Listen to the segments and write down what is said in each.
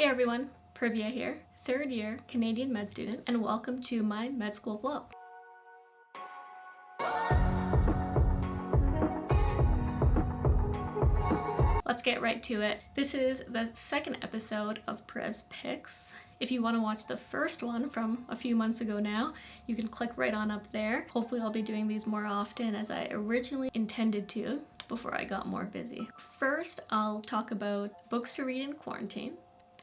Hey everyone, Priv here, third year Canadian med student, and welcome to my med school vlog. Let's get right to it. This is the second episode of Priv's Picks. If you want to watch the first one from a few months ago now, you can click right on up there. Hopefully I'll be doing these more often as I originally intended to before I got more busy. First, I'll talk about books to read in quarantine,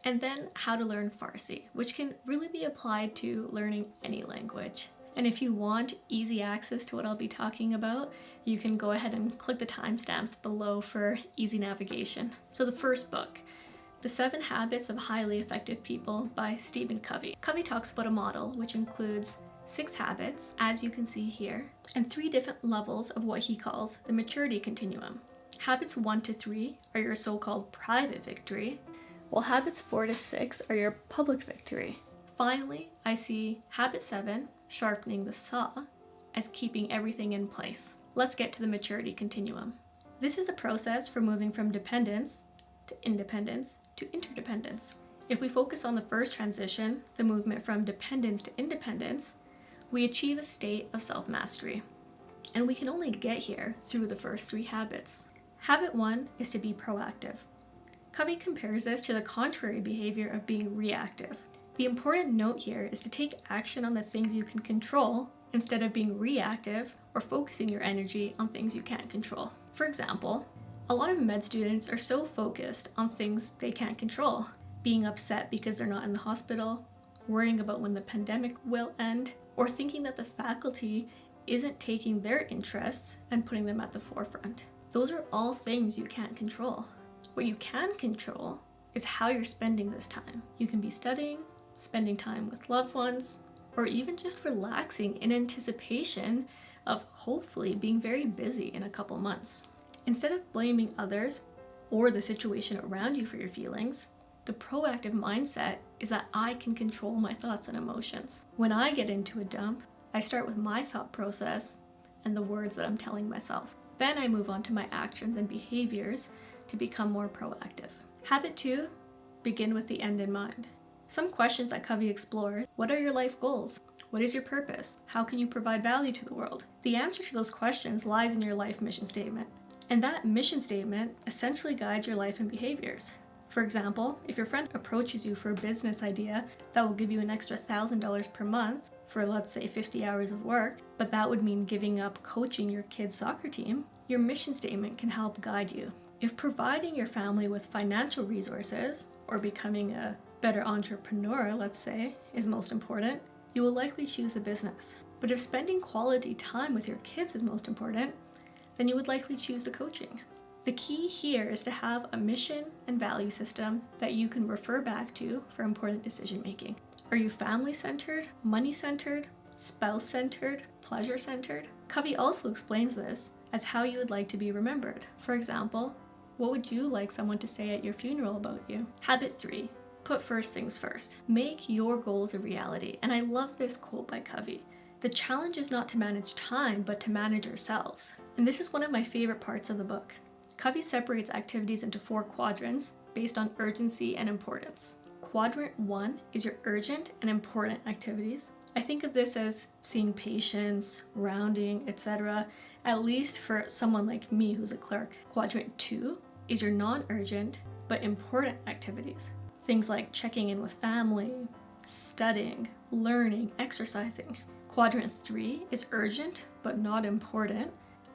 and then how to learn Farsi, which can really be applied to learning any language. And if you want easy access to what I'll be talking about, you can go ahead and click the timestamps below for easy navigation. So the first book, The 7 Habits of Highly Effective People by Stephen Covey. Covey talks about a model which includes 6 habits, as you can see here, and 3 different levels of what he calls the maturity continuum. Habits 1 to 3 are your so-called private victory, while habits 4 to 6 are your public victory. Finally, I see habit 7, sharpening the saw, as keeping everything in place. Let's get to the maturity continuum. This is the process for moving from dependence to independence to interdependence. If we focus on the first transition, the movement from dependence to independence, we achieve a state of self-mastery. And we can only get here through the first 3 habits. Habit 1 is to be proactive. Covey compares this to the contrary behavior of being reactive. The important note here is to take action on the things you can control instead of being reactive or focusing your energy on things you can't control. For example, a lot of med students are so focused on things they can't control, being upset because they're not in the hospital, worrying about when the pandemic will end, or thinking that the faculty isn't taking their interests and putting them at the forefront. Those are all things you can't control. What you can control is how you're spending this time. You can be studying, spending time with loved ones, or even just relaxing in anticipation of hopefully being very busy in a couple months. Instead of blaming others or the situation around you for your feelings, the proactive mindset is that I can control my thoughts and emotions. When I get into a dump, I start with my thought process and the words that I'm telling myself. Then I move on to my actions and behaviors to become more proactive. Habit 2, begin with the end in mind. Some questions that Covey explores: what are your life goals? What is your purpose? How can you provide value to the world? The answer to those questions lies in your life mission statement. And that mission statement essentially guides your life and behaviors. For example, if your friend approaches you for a business idea that will give you an extra $1,000 per month for, let's say, 50 hours of work, but that would mean giving up coaching your kid's soccer team, your mission statement can help guide you. If providing your family with financial resources or becoming a better entrepreneur, let's say, is most important, you will likely choose a business. But if spending quality time with your kids is most important, then you would likely choose the coaching. The key here is to have a mission and value system that you can refer back to for important decision making. Are you family-centered, money-centered, spouse-centered, pleasure-centered? Covey also explains this as how you would like to be remembered. For example, what would you like someone to say at your funeral about you? Habit 3, put first things first. Make your goals a reality. And I love this quote by Covey. The challenge is not to manage time, but to manage ourselves. And this is one of my favorite parts of the book. Covey separates activities into 4 quadrants based on urgency and importance. Quadrant 1 is your urgent and important activities. I think of this as seeing patients, rounding, etc., at least for someone like me who's a clerk. Quadrant 2 is your non-urgent but important activities. Things like checking in with family, studying, learning, exercising. Quadrant 3 is urgent but not important.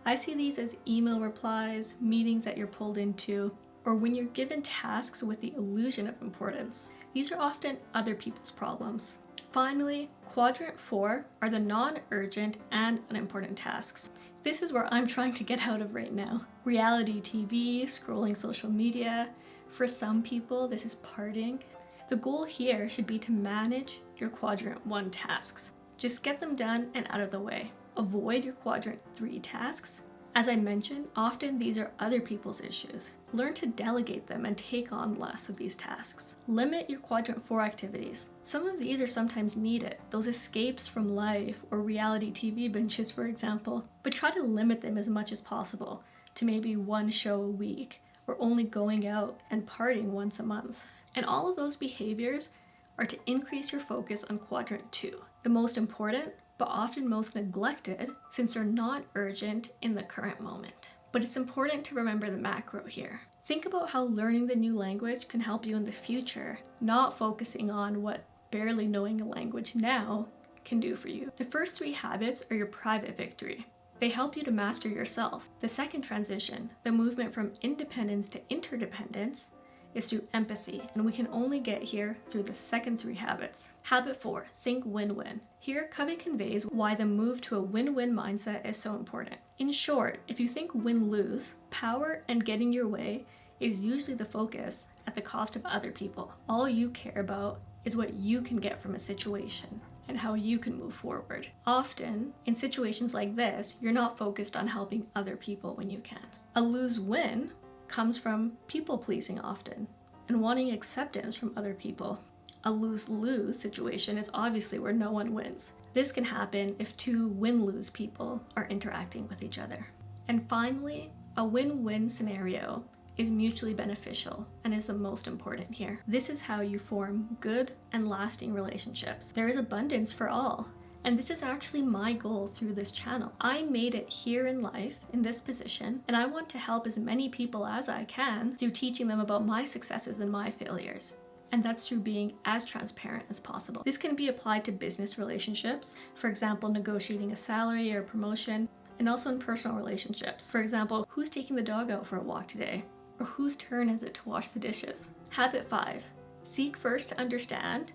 I see these as email replies, meetings that you're pulled into, or when you're given tasks with the illusion of importance. These are often other people's problems. Finally, quadrant 4 are the non-urgent and unimportant tasks. This is where I'm trying to get out of right now. Reality TV, scrolling social media. For some people, this is partying. The goal here should be to manage your quadrant 1 tasks. Just get them done and out of the way. Avoid your quadrant 3 tasks. As I mentioned, often these are other people's issues. Learn to delegate them and take on less of these tasks. Limit your quadrant 4 activities. Some of these are sometimes needed, those escapes from life or reality TV binges, for example, but try to limit them as much as possible to maybe 1 show a week or only going out and partying once a month. And all of those behaviors are to increase your focus on quadrant 2, the most important, but often most neglected, since they're not urgent in the current moment. But it's important to remember the macro here. Think about how learning the new language can help you in the future, not focusing on what barely knowing a language now can do for you. The first 3 habits are your private victory. They help you to master yourself. The second transition, the movement from independence to interdependence, is through empathy, and we can only get here through the second 3 habits. Habit 4, think win-win. Here, Covey conveys why the move to a win-win mindset is so important. In short, if you think win-lose, power and getting your way is usually the focus at the cost of other people. All you care about is what you can get from a situation and how you can move forward. Often, in situations like this, you're not focused on helping other people when you can. A lose-win comes from people-pleasing often and wanting acceptance from other people. A lose-lose situation is obviously where no one wins. This can happen if 2 win-lose people are interacting with each other. And finally, a win-win scenario is mutually beneficial and is the most important here. This is how you form good and lasting relationships. There is abundance for all. And this is actually my goal through this channel. I made it here in life, in this position, and I want to help as many people as I can through teaching them about my successes and my failures. And that's through being as transparent as possible. This can be applied to business relationships, for example, negotiating a salary or promotion, and also in personal relationships. For example, who's taking the dog out for a walk today? Or whose turn is it to wash the dishes? Habit 5, seek first to understand,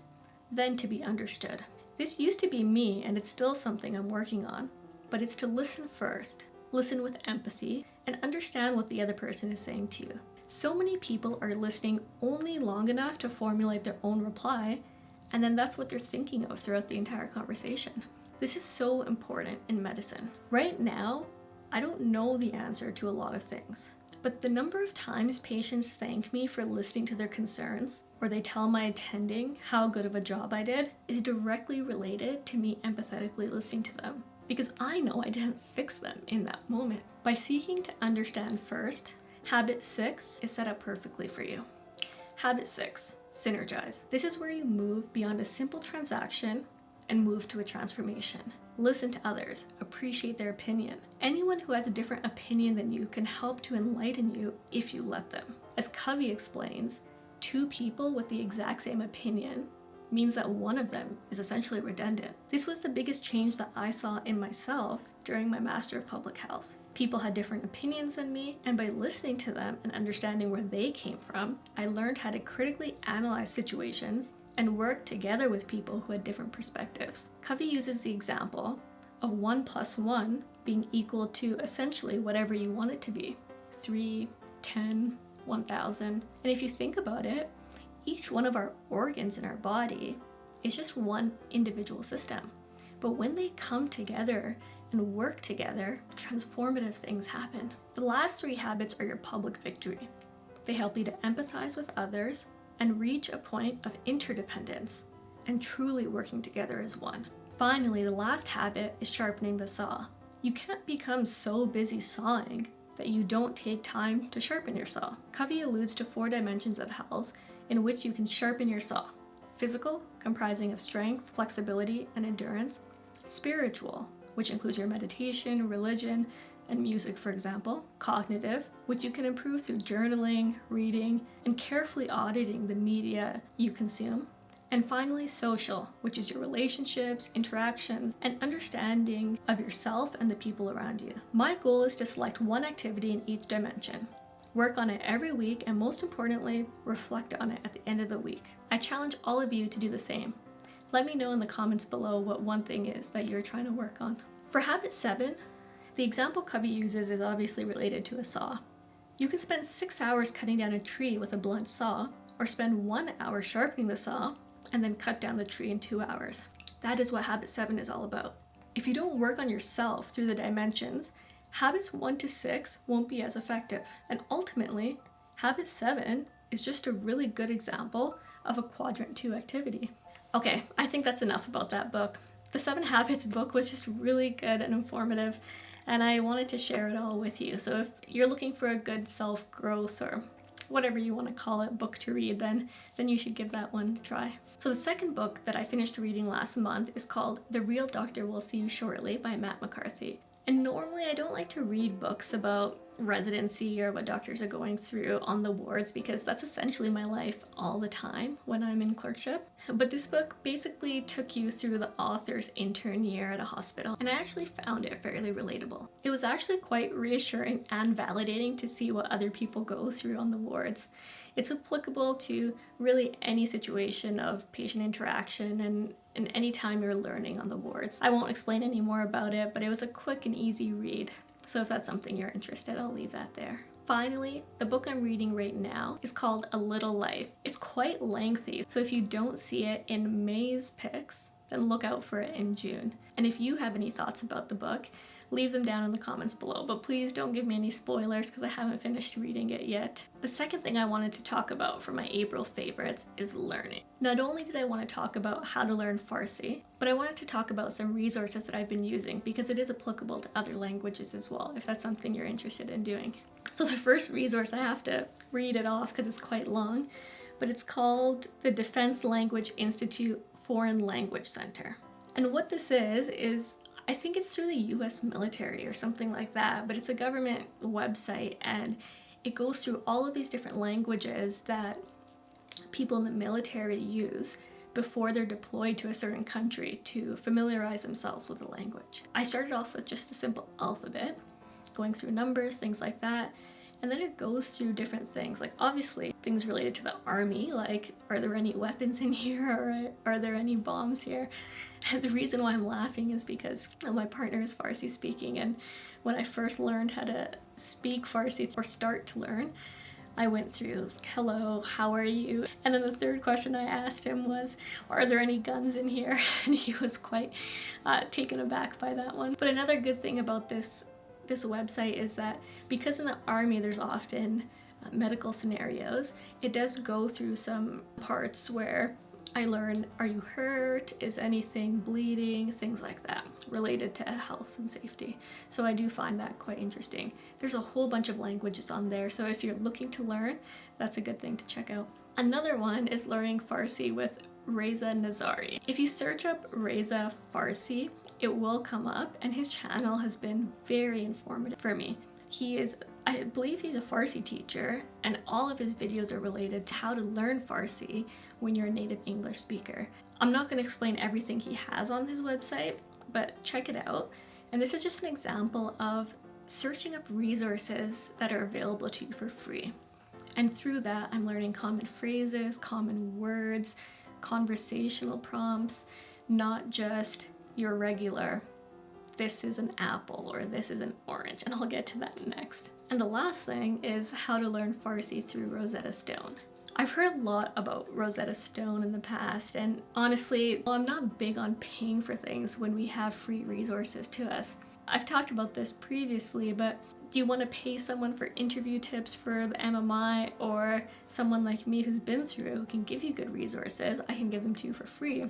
then to be understood. This used to be me, and it's still something I'm working on, but it's to listen first, listen with empathy, and understand what the other person is saying to you. So many people are listening only long enough to formulate their own reply, and then that's what they're thinking of throughout the entire conversation. This is so important in medicine. Right now, I don't know the answer to a lot of things, but the number of times patients thank me for listening to their concerns, or they tell my attending how good of a job I did, is directly related to me empathetically listening to them, because I know I didn't fix them in that moment. By seeking to understand first, habit 6 is set up perfectly for you. Habit 6, synergize. This is where you move beyond a simple transaction and move to a transformation. Listen to others, appreciate their opinion. Anyone who has a different opinion than you can help to enlighten you if you let them. As Covey explains, 2 people with the exact same opinion means that one of them is essentially redundant. This was the biggest change that I saw in myself during my Master of Public Health. People had different opinions than me, and by listening to them and understanding where they came from, I learned how to critically analyze situations and work together with people who had different perspectives. Covey uses the example of 1 + 1 being equal to essentially whatever you want it to be. 3, 10, 1,000. And if you think about it, each one of our organs in our body is just one individual system. But when they come together and work together, transformative things happen. The last 3 habits are your public victory. They help you to empathize with others and reach a point of interdependence and truly working together as one. Finally, the last habit is sharpening the saw. You can't become so busy sawing that you don't take time to sharpen your saw. Covey alludes to 4 dimensions of health in which you can sharpen your saw. Physical, comprising of strength, flexibility, and endurance. Spiritual, which includes your meditation, religion, and music, for example. Cognitive, which you can improve through journaling, reading, and carefully auditing the media you consume. And finally, social, which is your relationships, interactions, and understanding of yourself and the people around you. My goal is to select one activity in each dimension, work on it every week, and most importantly, reflect on it at the end of the week. I challenge all of you to do the same. Let me know in the comments below what one thing is that you're trying to work on. For habit 7, the example Covey uses is obviously related to a saw. You can spend 6 hours cutting down a tree with a blunt saw, or spend 1 hour sharpening the saw, and then cut down the tree in 2 hours. That is what habit 7 is all about. If you don't work on yourself through the dimensions, habits 1 to 6 won't be as effective. And ultimately, habit 7 is just a really good example of a quadrant 2 activity. Okay, I think that's enough about that book. The 7 Habits book was just really good and informative, and I wanted to share it all with you. So if you're looking for a good self-growth or whatever you want to call it, book to read, then you should give that one a try. So the second book that I finished reading last month is called The Real Doctor Will See You Shortly by Matt McCarthy. And normally I don't like to read books about residency or what doctors are going through on the wards because that's essentially my life all the time when I'm in clerkship. But this book basically took you through the author's intern year at a hospital, and I actually found it fairly relatable. It was actually quite reassuring and validating to see what other people go through on the wards. It's applicable to really any situation of patient interaction and any time you're learning on the wards. I won't explain any more about it, but it was a quick and easy read. So if that's something you're interested, I'll leave that there. Finally, the book I'm reading right now is called A Little Life. It's quite lengthy, so if you don't see it in May's picks, then look out for it in June. And if you have any thoughts about the book, leave them down in the comments below, but please don't give me any spoilers because I haven't finished reading it yet. The second thing I wanted to talk about for my April favorites is learning. Not only did I want to talk about how to learn Farsi, but I wanted to talk about some resources that I've been using because it is applicable to other languages as well, if that's something you're interested in doing. So the first resource, I have to read it off because it's quite long, but it's called the Defense Language Institute Foreign Language Center. And what this is I think it's through the US military or something like that, but it's a government website and it goes through all of these different languages that people in the military use before they're deployed to a certain country to familiarize themselves with the language. I started off with just the simple alphabet, going through numbers, things like that, and then it goes through different things, like obviously things related to the army, like are there any weapons in here or are there any bombs here? And the reason why I'm laughing is because my partner is Farsi speaking, and when I first learned how to speak Farsi or start to learn, I went through, hello, how are you? And then the third question I asked him was, are there any guns in here? And he was quite taken aback by that one. But another good thing about this website is that because in the army there's often medical scenarios, it does go through some parts where I learn, are you hurt? Is anything bleeding? Things like that related to health and safety. So I do find that quite interesting. There's a whole bunch of languages on there, so if you're looking to learn, that's a good thing to check out. Another one is learning Farsi with Reza Nazari. If you search up Reza Farsi, it will come up, and his channel has been very informative for me. I believe he's a Farsi teacher, and all of his videos are related to how to learn Farsi when you're a native English speaker. I'm not going to explain everything he has on his website, but check it out. And this is just an example of searching up resources that are available to you for free. And through that, I'm learning common phrases, common words, conversational prompts, not just your regular, this is an apple or this is an orange, and I'll get to that next. And the last thing is how to learn Farsi through Rosetta Stone. I've heard a lot about Rosetta Stone in the past, and honestly, I'm not big on paying for things when we have free resources to us. I've talked about this previously, but do you want to pay someone for interview tips for the MMI, or someone like me who's been through, who can give you good resources? I can give them to you for free.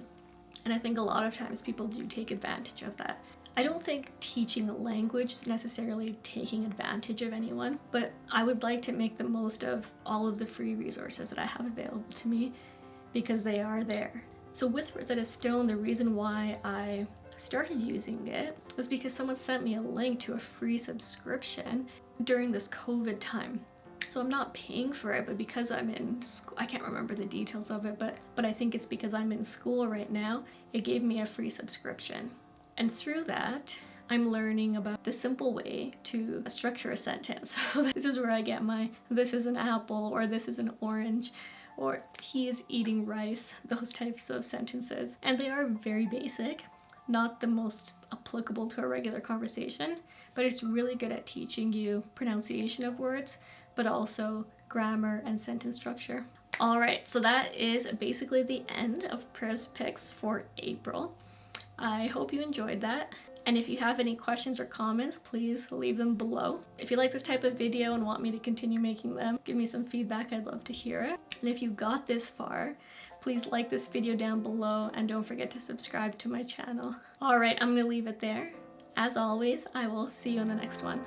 And I think a lot of times people do take advantage of that. I don't think teaching a language is necessarily taking advantage of anyone, but I would like to make the most of all of the free resources that I have available to me because they are there. So with Rosetta Stone, the reason why I started using it was because someone sent me a link to a free subscription during this COVID time. So I'm not paying for it, but because I'm in school, I can't remember the details of it, but I think it's because I'm in school right now, it gave me a free subscription. And through that, I'm learning about the simple way to structure a sentence. So this is where I get my, this is an apple, or this is an orange, or he is eating rice, those types of sentences. And they are very basic, not the most applicable to a regular conversation, but it's really good at teaching you pronunciation of words, but also grammar and sentence structure. All right, so that is basically the end of Priv's picks for April. I hope you enjoyed that. And if you have any questions or comments, please leave them below. If you like this type of video and want me to continue making them, give me some feedback, I'd love to hear it. And if you got this far, please like this video down below and don't forget to subscribe to my channel. All right, I'm gonna leave it there. As always, I will see you in the next one.